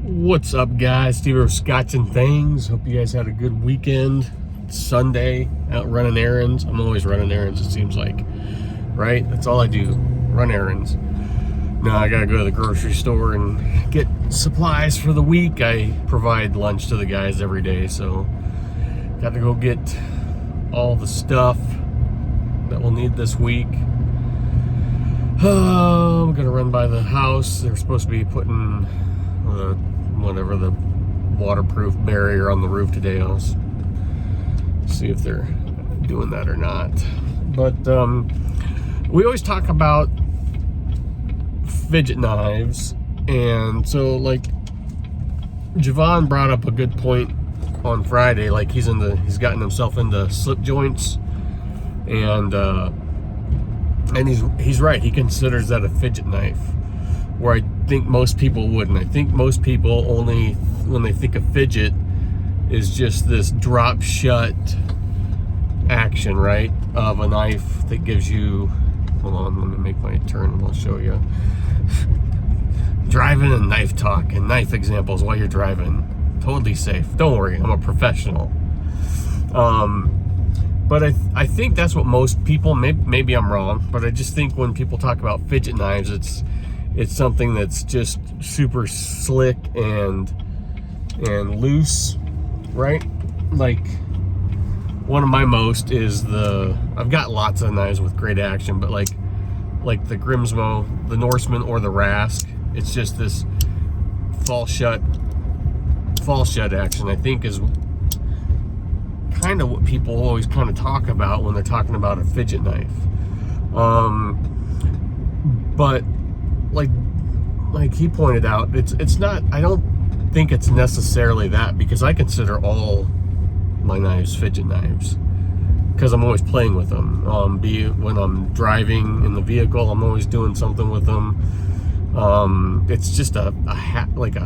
What's up, guys? Steve of Scotch and Things. Hope you guys had a good weekend. It's Sunday, out running errands. I'm always running errands, it seems like, right? That's all I do, run errands. Now I gotta go to the grocery store and get supplies for the week. I provide lunch to the guys every day, so got to go get all the stuff that we'll need this week. I'm gonna run by the house. They're supposed to be putting whatever the waterproof barrier on the roof today. I'll see if they're doing that or not. But we always talk about fidget knives, and so like Javon brought up a good point on Friday. Like he's gotten himself into slip joints, and he's right. He considers that a fidget knife, where I think most people wouldn't. I think most people only, when they think of fidget, is just this drop shut action, right, of a knife that gives you, hold on, let me make my turn and I'll show you. Driving and knife talk and knife examples while you're driving. Totally safe. Don't worry, I'm a professional. But I think that's what most people, maybe I'm wrong, but I just think when people talk about fidget knives, it's something that's just super slick and loose, right? Like one of my most is I've got lots of knives with great action, but like the Grimsmo, the Norseman, or the Rask, it's just this fall shut action, I think, is kind of what people always kind of talk about when they're talking about a fidget knife. But like he pointed out, it's not, I don't think it's necessarily that, because I consider all my knives fidget knives because I'm always playing with them. Be it when I'm driving in the vehicle, I'm always doing something with them. It's just a habit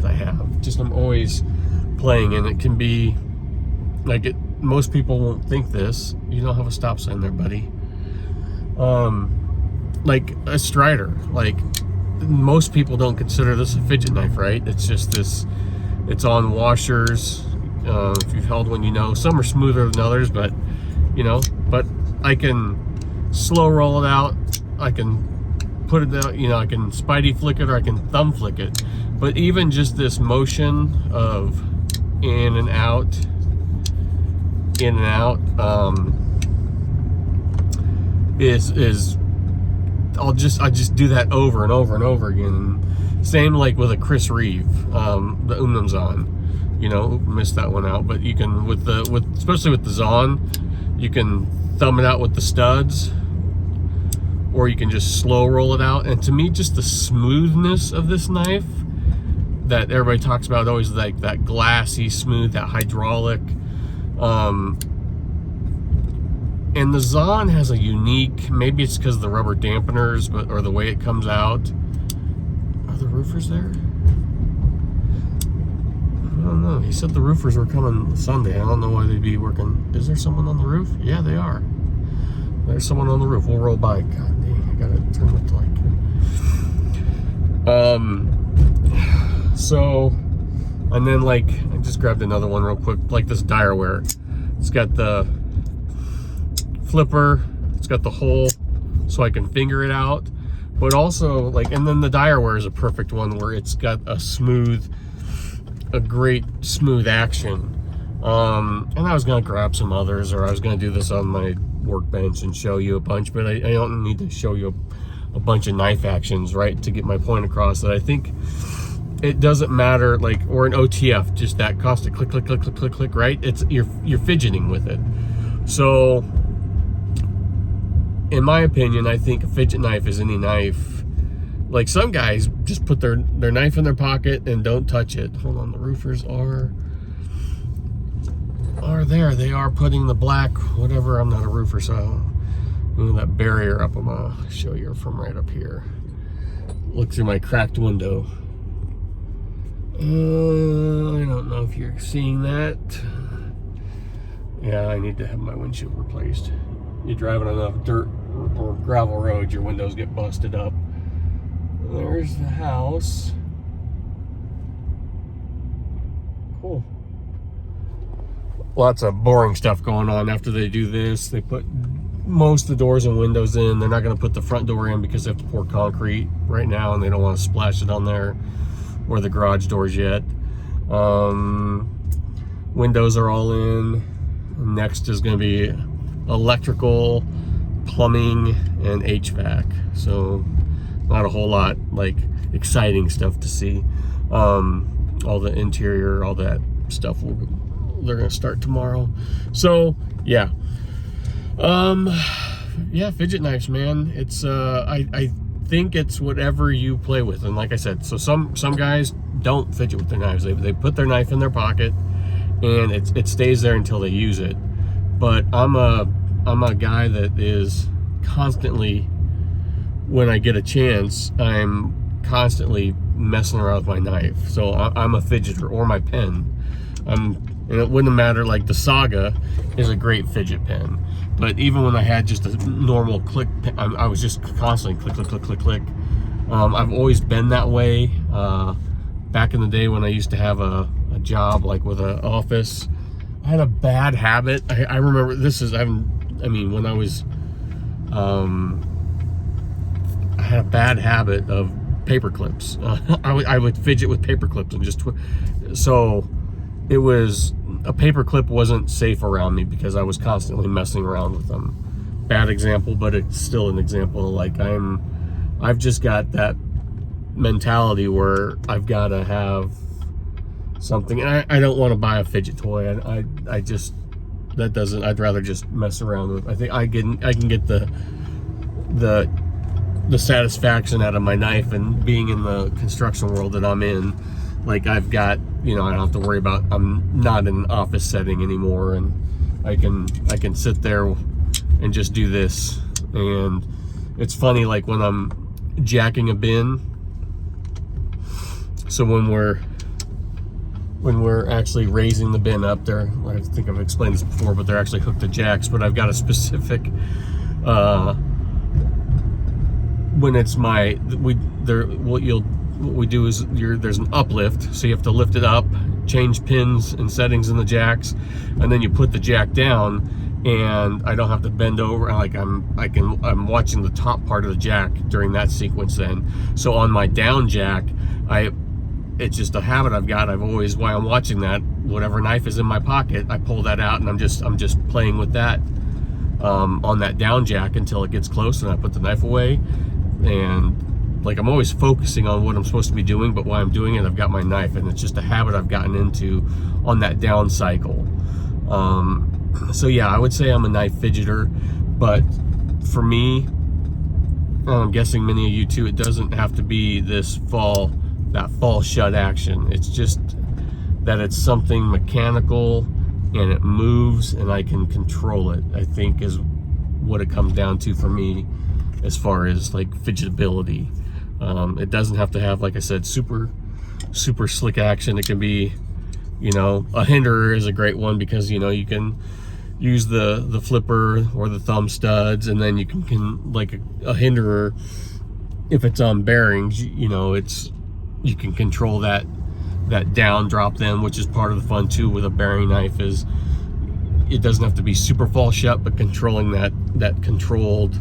I have. Just I'm always playing, and it can be like most people won't think this. You don't have a stop sign there, buddy. Like a Strider, like most people don't consider this a fidget knife, right? It's just this, it's on washers. If you've held one, you know, some are smoother than others, but I can slow roll it out. I can put it out, I can spidey flick it, or I can thumb flick it. But even just this motion of in and out, is I just do that over and over and over again. Same like with a Chris Reeve, the Umnum Zahn. Missed that one out, but you can especially with the Zahn, you can thumb it out with the studs, or you can just slow roll it out. And to me, just the smoothness of this knife that everybody talks about, always like that glassy smooth, that hydraulic. And the Zahn has a unique, maybe it's because of the rubber dampeners, or the way it comes out. Are the roofers there? I don't know. He said the roofers were coming Sunday. I don't know why they'd be working. Is there someone on the roof? Yeah, they are. There's someone on the roof. We'll roll by. God dang, I gotta turn it like. So, and then I just grabbed another one real quick, like this Direware. It's got the flipper, it's got the hole so I can finger it out, but also and then the Direware is a perfect one where it's got a great smooth action. And I was gonna grab some others, or I was gonna do this on my workbench and show you a bunch, but I don't need to show you a bunch of knife actions, right, to get my point across, that I think it doesn't matter, or an OTF, just that constant click, click, click, click, click, click, right? It's you're fidgeting with it. So in my opinion, I think a fidget knife is any knife. Like some guys just put their knife in their pocket and don't touch it. Hold on, the roofers are there. They are putting the black, whatever, I'm not a roofer, so that barrier up. I'm gonna show you from right up here. Look through my cracked window. I don't know if you're seeing that. Yeah, I need to have my windshield replaced. You're driving on enough dirt or gravel roads, your windows get busted up. There's the house. Oh. Lots of boring stuff going on after they do this. They put most of the doors and windows in. They're not going to put the front door in because they have to pour concrete right now, and they don't want to splash it on there or the garage doors yet. Windows are all in. Next is going to be electrical, plumbing, and HVAC. So not a whole lot like exciting stuff to see. All the interior, all that stuff they're gonna start tomorrow. So yeah, yeah, fidget knives, man. It's I think it's whatever you play with, and like I said, so some guys don't fidget with their knives. They put their knife in their pocket and it stays there until they use it. But I'm a guy that is constantly, when I get a chance, I'm constantly messing around with my knife. So I'm a fidgeter, or my pen. And it wouldn't matter, like the Saga is a great fidget pen, but even when I had just a normal click pen, I was just constantly click, click, click, click, click. I've always been that way. Back in the day when I used to have a job like with an office, I had a bad habit. I remember when I was, I had a bad habit of paper clips. I would fidget with paper clips and just so it was, a paper clip wasn't safe around me because I was constantly messing around with them. Bad example, but it's still an example. Like I've just got that mentality where I've got to have something, and I don't want to buy a fidget toy. I just, that doesn't, I'd rather just mess around with. I think I can get the satisfaction out of my knife, and being in the construction world that I'm in, like I've got, I don't have to worry about, I'm not in an office setting anymore, and I can sit there and just do this. And it's funny, like when I'm jacking a bin, so when we're actually raising the bin up there, I think I've explained this before, but they're actually hooked to jacks, but I've got a specific when it's what we do is there's an uplift, so you have to lift it up, change pins and settings in the jacks, and then you put the jack down, and I don't have to bend over. Like I'm watching the top part of the jack during that sequence then. So on my down jack, it's just a habit I've got. I've always, while I'm watching that, whatever knife is in my pocket, I pull that out, and I'm just playing with that on that down jack until it gets close, and I put the knife away. And like I'm always focusing on what I'm supposed to be doing, but while I'm doing it, I've got my knife, and it's just a habit I've gotten into on that down cycle. So yeah, I would say I'm a knife fidgeter, but for me, I'm guessing many of you too, it doesn't have to be that fall shut action. It's just that it's something mechanical and it moves and I can control it, I think is what it comes down to for me as far as like fidgetability. It doesn't have to have, like I said, super slick action. It can be, a hinderer is a great one, because you can use the flipper or the thumb studs, and then you can like a hinderer, if it's on bearings, you can control that down drop then, which is part of the fun too with a bearing knife. Is it doesn't have to be super fall shut, but controlling that controlled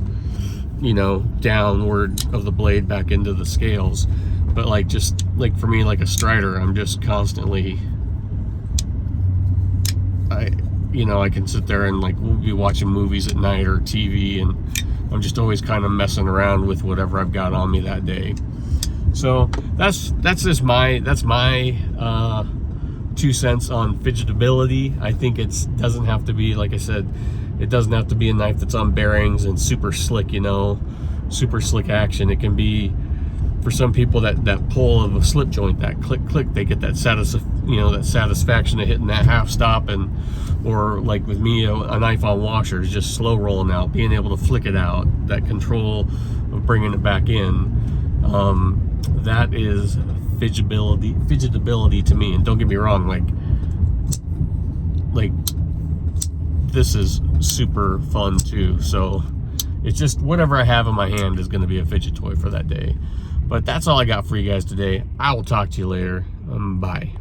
downward of the blade back into the scales. But like, just like for me, like a strider, I'm just constantly, I can sit there and like we'll be watching movies at night or TV, and I'm just always kind of messing around with whatever I've got on me that day. So that's my 2 cents on fidgetability. I think doesn't have to be, like I said, it doesn't have to be a knife that's on bearings and super slick, super slick action. It can be, for some people, that pull of a slip joint, that click click, they get that satisfaction of hitting that half stop, or like with me, a knife on washers, just slow rolling out, being able to flick it out, that control of bringing it back in. That is fidgetability to me. And don't get me wrong, like this is super fun too. So it's just whatever I have in my hand is going to be a fidget toy for that day. But that's all I got for you guys today. I will talk to you later. Bye.